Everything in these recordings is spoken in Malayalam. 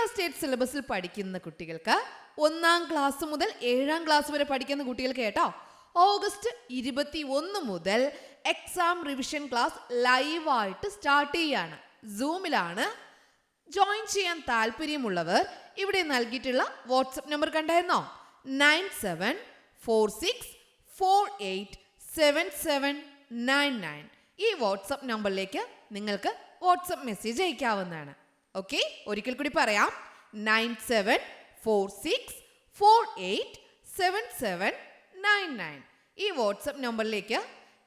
കേരള സ്റ്റേറ്റ് സിലബസിൽ പഠിക്കുന്ന കുട്ടികൾക്ക് 1-ാം ക്ലാസ് മുതൽ 7-ാം ക്ലാസ് വരെ പഠിക്കുന്ന കുട്ടികൾക്ക് കേട്ടോ ഓഗസ്റ്റ് 21 മുതൽ എക്സാം റിവിഷൻ ക്ലാസ് ലൈവായിട്ട് സ്റ്റാർട്ട് ചെയ്യാണ്. സൂമിലാണ്. ജോയിൻ ചെയ്യാൻ താല്പര്യമുള്ളവർ ഇവിടെ നൽകിയിട്ടുള്ള വാട്സപ്പ് നമ്പർ കണ്ടായിരുന്നോ? 9746487799. ഈ വാട്സപ്പ് നമ്പറിലേക്ക് നിങ്ങൾക്ക് വാട്സപ്പ് മെസ്സേജ് അയക്കാവുന്നതാണ്. ഓക്കെ, ഒരിക്കൽ കൂടി പറയാം. 9746487799. ഈ വാട്സപ്പ് നമ്പറിലേക്ക്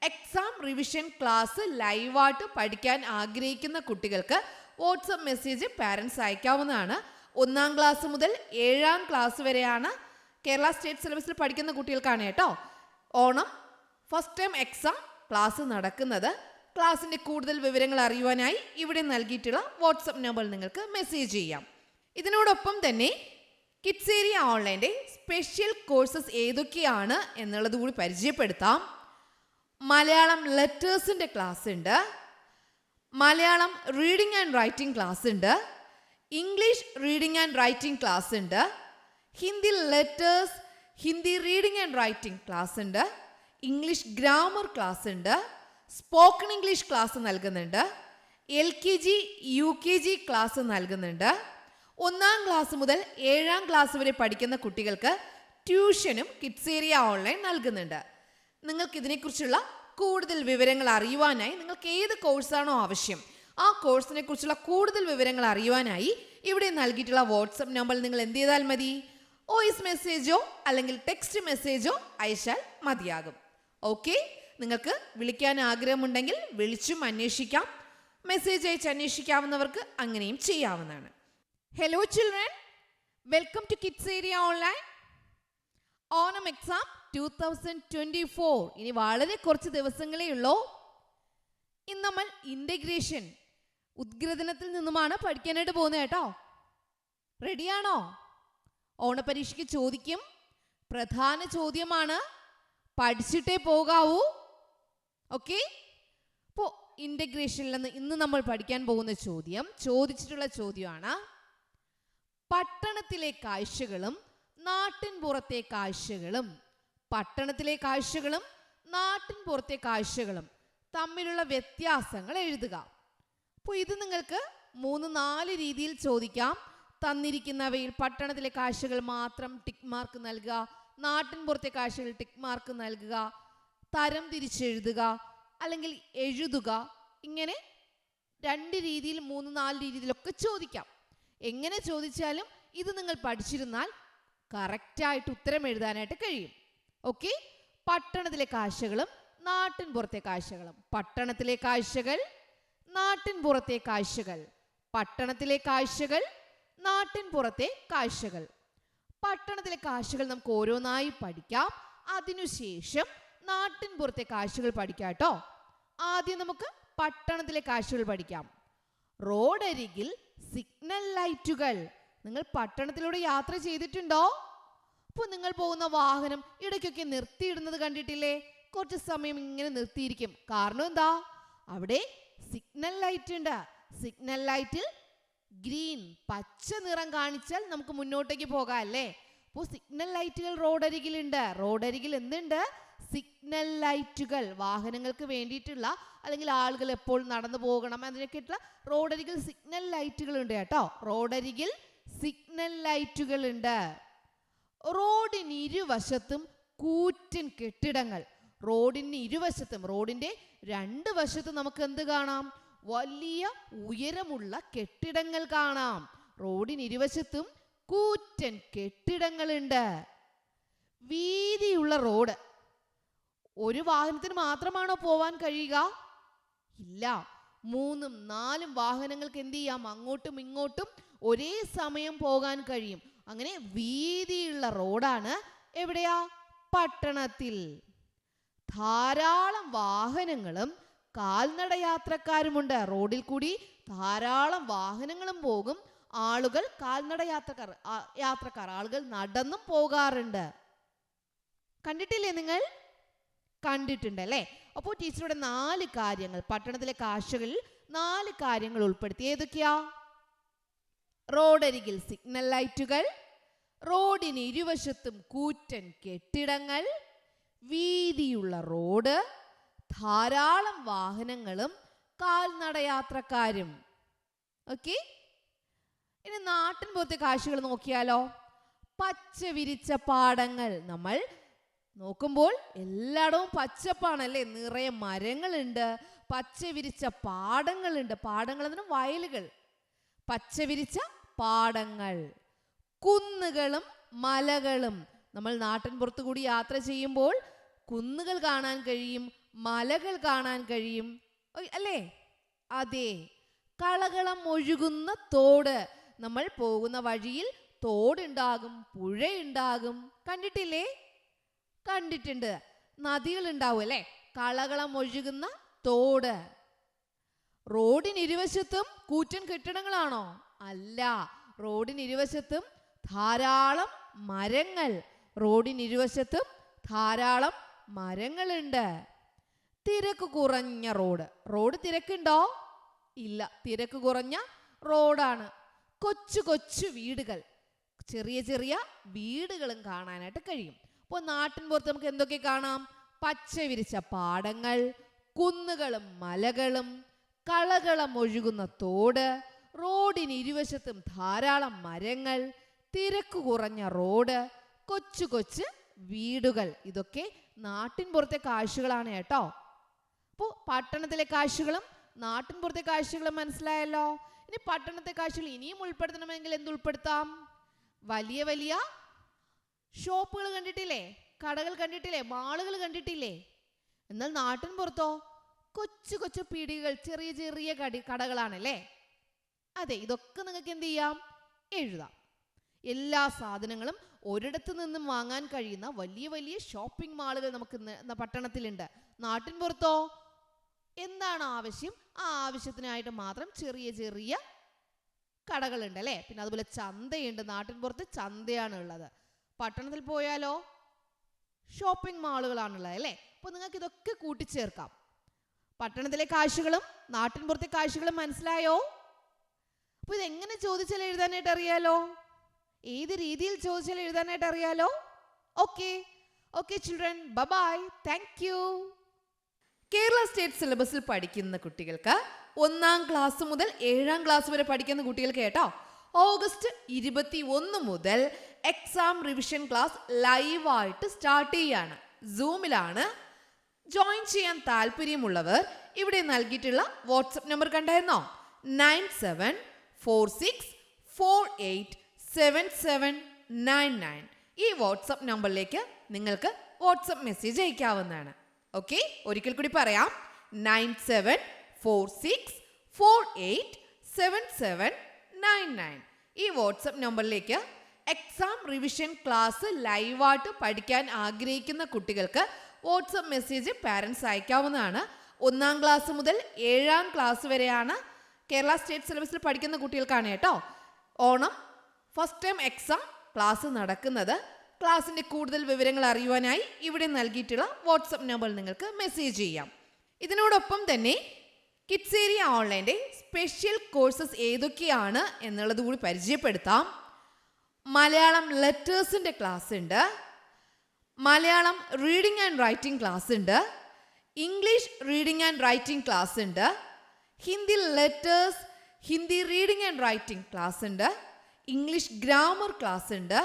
എക്സാം റിവിഷൻ ക്ലാസ് ലൈവായിട്ട് പഠിക്കാൻ ആഗ്രഹിക്കുന്ന കുട്ടികൾക്ക് വാട്സപ്പ് മെസ്സേജ് പാരൻസ് അയക്കാവുന്നതാണ്. 1-ാം ക്ലാസ് മുതൽ 7-ാം ക്ലാസ് വരെയാണ് കേരള സ്റ്റേറ്റ് സിലബസിൽ പഠിക്കുന്ന കുട്ടികൾക്കാണ് കേട്ടോ Onam first time exam class നടക്കുന്നത്. ക്ലാസ്സിൻ്റെ കൂടുതൽ വിവരങ്ങൾ അറിയുവാനായി ഇവിടെ നൽകിയിട്ടുള്ള വാട്സപ്പ് നമ്പറിൽ നിങ്ങൾക്ക് മെസ്സേജ് ചെയ്യാം. ഇതിനോടൊപ്പം തന്നെ കിഡ്സ് ഏരിയ ഓൺലൈൻ്റെ സ്പെഷ്യൽ കോഴ്സസ് ഏതൊക്കെയാണ് എന്നുള്ളത് കൂടി പരിചയപ്പെടുത്താം. മലയാളം ലെറ്റേഴ്സിൻ്റെ ക്ലാസ് ഉണ്ട്, Malayalam reading and writing class ഉണ്ട്, English reading and writing class ഉണ്ട്, Hindi letters Hindi reading and writing class ഉണ്ട്, ഇംഗ്ലീഷ് ഗ്രാമർ ക്ലാസ് ഉണ്ട്, സ്പോക്കൺ ഇംഗ്ലീഷ് ക്ലാസ് നൽകുന്നുണ്ട്, LKG UKG ക്ലാസ് നൽകുന്നുണ്ട്. 1-ാം ക്ലാസ് മുതൽ 7-ാം ക്ലാസ് വരെ പഠിക്കുന്ന കുട്ടികൾക്ക് ട്യൂഷനും കിഡ്സ് ഏരിയ ഓൺലൈൻ നൽകുന്നുണ്ട്. നിങ്ങൾക്ക് ഇതിനെക്കുറിച്ചുള്ള കൂടുതൽ വിവരങ്ങൾ അറിയുവാനായി നിങ്ങൾക്ക് ഏത് കോഴ്സാണോ ആവശ്യം ആ കോഴ്സിനെ കുറിച്ചുള്ള കൂടുതൽ വിവരങ്ങൾ അറിയുവാനായി ഇവിടെ നൽകിയിട്ടുള്ള വാട്സപ്പ് നമ്പറിൽ നിങ്ങൾ എന്ത് ചെയ്താൽ മതി? വോയിസ് മെസ്സേജോ അല്ലെങ്കിൽ ടെക്സ്റ്റ് മെസ്സേജോ അയച്ചാൽ മതിയാകും. ഓക്കെ, നിങ്ങൾക്ക് വിളിക്കാൻ ആഗ്രഹമുണ്ടെങ്കിൽ വിളിച്ചും അന്വേഷിക്കാം. മെസ്സേജ് അയച്ച് അന്വേഷിക്കാവുന്നവർക്ക് അങ്ങനെയും ചെയ്യാവുന്നതാണ്. Hello children, welcome to kids area online. Onam exam 2024 ഇനി വളരെ കുറച്ച് ദിവസങ്ങളേ ഉള്ളൂ. ഇന്ന് നമ്മൾ ഇൻ്റഗ്രേഷൻ ഉദ്ഗ്രഥനത്തിൽ നിന്നുമാണ് പഠിക്കാനായിട്ട് പോകുന്നത് കേട്ടോ. റെഡിയാണോ? ഓണപരീക്ഷയ്ക്ക് ചോദിക്കും. പ്രധാന ചോദ്യമാണ്, പഠിച്ചിട്ടേ പോകാവൂ. ഓക്കെ, അപ്പോൾ ഇൻ്റഗ്രേഷനിൽ നിന്ന് ഇന്ന് നമ്മൾ പഠിക്കാൻ പോകുന്ന ചോദിച്ചിട്ടുള്ള ചോദ്യമാണ്, പട്ടണത്തിലെ കാഴ്ചകളും നാട്ടിൻപുറത്തെ കാഴ്ചകളും പട്ടണത്തിലെ കാഴ്ചകളും നാട്ടിൻപുറത്തെ കാഴ്ചകളും തമ്മിലുള്ള വ്യത്യാസങ്ങൾ എഴുതുക. അപ്പോൾ ഇത് നിങ്ങൾക്ക് 3-4 രീതിയിൽ ചോദിക്കാം. തന്നിരിക്കുന്നവയിൽ പട്ടണത്തിലെ കാഴ്ചകൾ മാത്രം ടിക്ക് മാർക്ക് നൽകുക, നാട്ടിൻപുറത്തെ കാഴ്ചകൾ ടിക്ക് മാർക്ക് നൽകുക, തരം തിരിച്ചെഴുതുക അല്ലെങ്കിൽ എഴുതുക. ഇങ്ങനെ 2 രീതിയിൽ 3-4 രീതിയിലൊക്കെ ചോദിക്കാം. എങ്ങനെ ചോദിച്ചാലും ഇത് നിങ്ങൾ പഠിച്ചിരുന്നാൽ കറക്റ്റായിട്ട് ഉത്തരം എഴുതാനായിട്ട് കഴിയും. ഓക്കെ, പട്ടണത്തിലെ കാഴ്ചകളും നാട്ടിൻപുറത്തെ കാഴ്ചകളും. പട്ടണത്തിലെ കാഴ്ചകൾ, നാട്ടിൻപുറത്തെ കാഴ്ചകൾ. പട്ടണത്തിലെ കാഴ്ചകൾ, നാട്ടിൻപുറത്തെ കാഴ്ചകൾ. പട്ടണത്തിലെ കാഴ്ചകൾ നമുക്ക് ഓരോന്നായി പഠിക്കാം. അതിനുശേഷം നാട്ടിൻപുറത്തെ കാഴ്ചകൾ പഠിക്കാം കേട്ടോ. ആദ്യം നമുക്ക് പട്ടണത്തിലെ കാഴ്ചകൾ പഠിക്കാം. റോഡരികിൽ സിഗ്നൽ ലൈറ്റുകൾ. നിങ്ങൾ പട്ടണത്തിലൂടെ യാത്ര ചെയ്തിട്ടുണ്ടോ? അപ്പോൾ നിങ്ങൾ പോകുന്ന വാഹനം ഇടയ്ക്കൊക്കെ നിർത്തിയിടുന്നത് കണ്ടിട്ടില്ലേ? കുറച്ച് സമയം ഇങ്ങനെ നിർത്തിയിരിക്കും. കാരണം എന്താ? അവിടെ സിഗ്നൽ ലൈറ്റ് ഉണ്ട്. സിഗ്നൽ ലൈറ്റിൽ ഗ്രീൻ പച്ച നിറം കാണിച്ചാൽ നമുക്ക് മുന്നോട്ടേക്ക് പോകാം അല്ലേ? അപ്പോൾ സിഗ്നൽ ലൈറ്റുകൾ റോഡരികിലുണ്ട്. റോഡരികിൽ എന്തുണ്ട്? സിഗ്നൽ ലൈറ്റുകൾ. വാഹനങ്ങൾക്ക് വേണ്ടിയിട്ടുള്ള അല്ലെങ്കിൽ ആളുകൾ എപ്പോൾ നടന്നു പോകണം അതിനൊക്കെയായിട്ടുള്ള റോഡരികിൽ സിഗ്നൽ ലൈറ്റുകൾ ഉണ്ട് കേട്ടോ. റോഡരികിൽ സിഗ്നൽ ലൈറ്റുകൾ ഉണ്ട്. റോഡിന് ഇരുവശത്തും കൂറ്റൻ കെട്ടിടങ്ങൾ. റോഡിന് ഇരുവശത്തും, റോഡിന്റെ 2 വശത്തും നമുക്ക് എന്ത് കാണാം? വലിയ ഉയരമുള്ള കെട്ടിടങ്ങൾ കാണാം. റോഡിന് ഇരുവശത്തും കൂറ്റൻ കെട്ടിടങ്ങളുണ്ട്. വീതിയുള്ള റോഡ്. ഒരു വാഹനത്തിന് മാത്രമാണോ പോവാൻ കഴിയുക? ഇല്ല, 3-4 വാഹനങ്ങൾക്ക് എന്ത് ചെയ്യാം? അങ്ങോട്ടും ഇങ്ങോട്ടും ഒരേ സമയം പോകാൻ കഴിയും. അങ്ങനെ വീതിയുള്ള റോഡാണ് എവിടെയാ? പട്ടണത്തിൽ. ധാരാളം വാഹനങ്ങളും കാൽനട യാത്രക്കാരുമുണ്ട്. റോഡിൽ കൂടി ധാരാളം വാഹനങ്ങളും പോകും. ആളുകൾ കാൽനട യാത്രക്കാർ ആളുകൾ നടന്നും പോകാറുണ്ട്. കണ്ടിട്ടില്ലേ നിങ്ങൾ? കണ്ടിട്ടുണ്ട് അല്ലേ? അപ്പോൾ ടീച്ചറുടെ 4 കാര്യങ്ങൾ, പട്ടണത്തിലെ കാഴ്ചകളിൽ 4 കാര്യങ്ങൾ ഉൾപ്പെടുത്തി. ഏതൊക്കെയാ? റോഡരികിൽ സിഗ്നൽ ലൈറ്റുകൾ, റോഡിന് ഇരുവശത്തും കൂറ്റൻ കെട്ടിടങ്ങൾ, വീതിയുള്ള റോഡ്, ധാരാളം വാഹനങ്ങളും കാൽനടയാത്രക്കാരും. ഓക്കെ, ഇനി നാട്ടിൻ പുറത്തെ കാഴ്ചകൾ നോക്കിയാലോ. പച്ച വിരിച്ച പാടങ്ങൾ. നമ്മൾ നോക്കുമ്പോൾ എല്ലായിടവും പച്ചപ്പാണല്ലേ, നിറയെ മരങ്ങളുണ്ട്, പച്ച വിരിച്ച പാടങ്ങളുണ്ട്. പാടങ്ങൾ എന്ന് വയലുകൾ. പച്ച വിരിച്ച പാടങ്ങൾ, കുന്നുകളും മലകളും. നമ്മൾ നാട്ടിൻ പുറത്തു കൂടി യാത്ര ചെയ്യുമ്പോൾ കുന്നുകൾ കാണാൻ കഴിയും, മലകൾ കാണാൻ കഴിയും, അല്ലേ? അതെ, കളകളം ഒഴുകുന്ന തോട്. നമ്മൾ പോകുന്ന വഴിയിൽ തോടുണ്ടാകും, പുഴയുണ്ടാകും. കണ്ടിട്ടില്ലേ? കണ്ടിട്ടുണ്ട്. നദികൾ ഉണ്ടാവും അല്ലേ? കളകളം ഒഴുകുന്ന തോട്. റോഡിന് ഇരുവശത്തും കൂറ്റൻ കെട്ടിടങ്ങളാണോ? അല്ല, റോഡിന് ഇരുവശത്തും ധാരാളം മരങ്ങൾ. റോഡിന് ഇരുവശത്തും ധാരാളം മരങ്ങളുണ്ട്. തിരക്ക് കുറഞ്ഞ റോഡ്. റോഡ് തിരക്കുണ്ടോ? ഇല്ല, തിരക്ക് കുറഞ്ഞ റോഡാണ്. കൊച്ചു കൊച്ചു വീടുകൾ, ചെറിയ ചെറിയ വീടുകളും കാണാനായിട്ട് കഴിയും. അപ്പോൾ നാട്ടിൻ പുറത്ത് നമുക്ക് എന്തൊക്കെ കാണാം? പച്ച വിരിച്ച പാടങ്ങൾ, കുന്നുകളും മലകളും, കളകളം ഒഴുകുന്ന തോട്, റോഡിന് ഇരുവശത്തും ധാരാളം മരങ്ങൾ, തിരക്ക് കുറഞ്ഞ റോഡ്, കൊച്ചു കൊച്ചു വീടുകൾ. ഇതൊക്കെ നാട്ടിൻ പുറത്തെ കാഴ്ചകളാണ് കേട്ടോ. അപ്പോൾ പട്ടണത്തിലെ കാഴ്ചകളും നാട്ടിൻ പുറത്തെ കാഴ്ചകളും മനസ്സിലായല്ലോ. ഇനി പട്ടണത്തെ കാഴ്ചകൾ ഇനിയും ഉൾപ്പെടുത്തണമെങ്കിൽ എന്തുൾപ്പെടുത്താം? വലിയ വലിയ ഷോപ്പുകൾ കണ്ടിട്ടില്ലേ? കടകൾ കണ്ടിട്ടില്ലേ? മാളുകൾ കണ്ടിട്ടില്ലേ? എന്നാൽ നാട്ടിൻ പുറത്തോ? കൊച്ചു കൊച്ചു പീടികകൾ, ചെറിയ ചെറിയ കടകളാണല്ലേ. അതെ, ഇതൊക്കെ നിങ്ങൾക്ക് എന്ത് ചെയ്യാം? എഴുതാം. എല്ലാ സാധനങ്ങളും ഒരിടത്തു നിന്നും വാങ്ങാൻ കഴിയുന്ന വലിയ വലിയ ഷോപ്പിംഗ് മാളുകൾ നമുക്ക് പട്ടണത്തിലുണ്ട്. നാട്ടിൻ പുറത്തോ എന്താണ് ആവശ്യം? ആ ആവശ്യത്തിനായിട്ട് മാത്രം ചെറിയ ചെറിയ കടകളുണ്ട് അല്ലേ. പിന്നെ അതുപോലെ ചന്തയുണ്ട്. നാട്ടിൻ പുറത്ത് ചന്തയാണ് ഉള്ളത്. പട്ടണത്തിൽ പോയാലോ ഷോപ്പിംഗ് മാളുകളാണുള്ളത് അല്ലേ. അപ്പോൾ നിങ്ങൾക്ക് ഇതൊക്കെ കൂട്ടിച്ചേർക്കാം. പട്ടണത്തിലെ കാഴ്ചകളും നാട്ടിൻ പുറത്തെ കാഴ്ചകളും മനസ്സിലായോ? അപ്പോൾ ഇതെങ്ങനെ ചോദിച്ചാൽ എഴുതാനായിട്ട് അറിയാലോ? ഏത് രീതിയിൽ ചോദിച്ചാൽ എഴുതാനായിട്ട് അറിയാലോ? Okay okay children, bye, thank you. Kerala state സിലബസിൽ പഠിക്കുന്ന കുട്ടികൾക്ക് 1-ാം ക്ലാസ് മുതൽ 7-ാം ക്ലാസ് വരെ പഠിക്കുന്ന കുട്ടികൾക്ക് കേട്ടോ, ഓഗസ്റ്റ് 21 മുതൽ എക്സാം റിവിഷൻ ക്ലാസ് ലൈവായിട്ട് സ്റ്റാർട്ട് ചെയ്യാണ്. സൂമിലാണ്. ജോയിൻ ചെയ്യാൻ താല്പര്യമുള്ളവർ ഇവിടെ നൽകിയിട്ടുള്ള വാട്സപ്പ് നമ്പർ കണ്ടായിരുന്നോ? 9746487799. ഈ വാട്സപ്പ് നമ്പറിലേക്ക് നിങ്ങൾക്ക് വാട്സപ്പ് മെസ്സേജ് അയക്കാവുന്നതാണ്. ഓക്കെ, ഒരിക്കൽ കൂടി പറയാം. 9746487799. ഈ വാട്സപ്പ് നമ്പറിലേക്ക് എക്സാം റിവിഷൻ ക്ലാസ് ലൈവായിട്ട് പഠിക്കാൻ ആഗ്രഹിക്കുന്ന കുട്ടികൾക്ക് വാട്സപ്പ് മെസ്സേജ് പാരൻസ് അയക്കാവുന്നതാണ്. 1-ാം ക്ലാസ് മുതൽ 7-ാം ക്ലാസ് വരെയാണ് കേരള സ്റ്റേറ്റ് സിലബസിൽ പഠിക്കുന്ന കുട്ടികൾക്കാണ് കേട്ടോ Onam first time exam class നടക്കുന്നത്. ക്ലാസ്സിൻ്റെ കൂടുതൽ വിവരങ്ങൾ അറിയുവാനായി ഇവിടെ നൽകിയിട്ടുള്ള വാട്സപ്പ് നമ്പറിൽ നിങ്ങൾക്ക് മെസ്സേജ് ചെയ്യാം. ഇതിനോടൊപ്പം തന്നെ കിഡ്സ് ഏരിയ ഓൺലൈൻ്റെ സ്പെഷ്യൽ കോഴ്സസ് ഏതൊക്കെയാണ് എന്നുള്ളത് കൂടി പരിചയപ്പെടുത്താം. മലയാളം ലെറ്റേഴ്സിൻ്റെ ക്ലാസ് ഉണ്ട്, Malayalam reading and writing class ഉണ്ട്, English reading and writing class ഉണ്ട്, Hindi letters, Hindi reading and writing class ഉണ്ട്, ഇംഗ്ലീഷ് ഗ്രാമർ ക്ലാസ് ഉണ്ട്,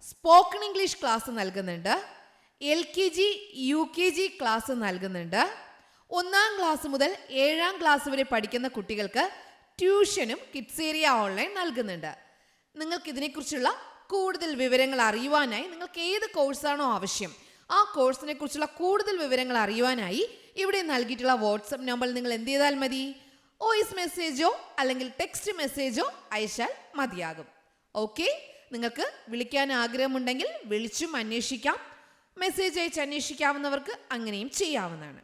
സ്പോക്കൺ ഇംഗ്ലീഷ് ക്ലാസ് നൽകുന്നുണ്ട്, LKG UKG ക്ലാസ് നൽകുന്നുണ്ട്. 1-ാം ക്ലാസ് മുതൽ 7-ാം ക്ലാസ് വരെ പഠിക്കുന്ന കുട്ടികൾക്ക് ട്യൂഷനും കിഡ്സ് ഏരിയ ഓൺലൈൻ നൽകുന്നുണ്ട്. നിങ്ങൾക്ക് ഇതിനെക്കുറിച്ചുള്ള കൂടുതൽ വിവരങ്ങൾ അറിയുവാനായി നിങ്ങൾക്ക് ഏത് കോഴ്സാണോ ആവശ്യം ആ കോഴ്സിനെ കുറിച്ചുള്ള കൂടുതൽ വിവരങ്ങൾ അറിയുവാനായി ഇവിടെ നൽകിയിട്ടുള്ള വാട്സപ്പ് നമ്പറിൽ നിങ്ങൾ എന്ത് ചെയ്താൽ മതി? വോയിസ് മെസ്സേജോ അല്ലെങ്കിൽ ടെക്സ്റ്റ് മെസ്സേജോ അയച്ചാൽ മതിയാകും. ഓക്കെ, നിങ്ങൾക്ക് വിളിക്കാൻ ആഗ്രഹമുണ്ടെങ്കിൽ വിളിച്ചും അന്വേഷിക്കാം. മെസ്സേജ് അയച്ച് അന്വേഷിക്കാവുന്നവർക്ക് അങ്ങനെയും ചെയ്യാവുന്നതാണ്.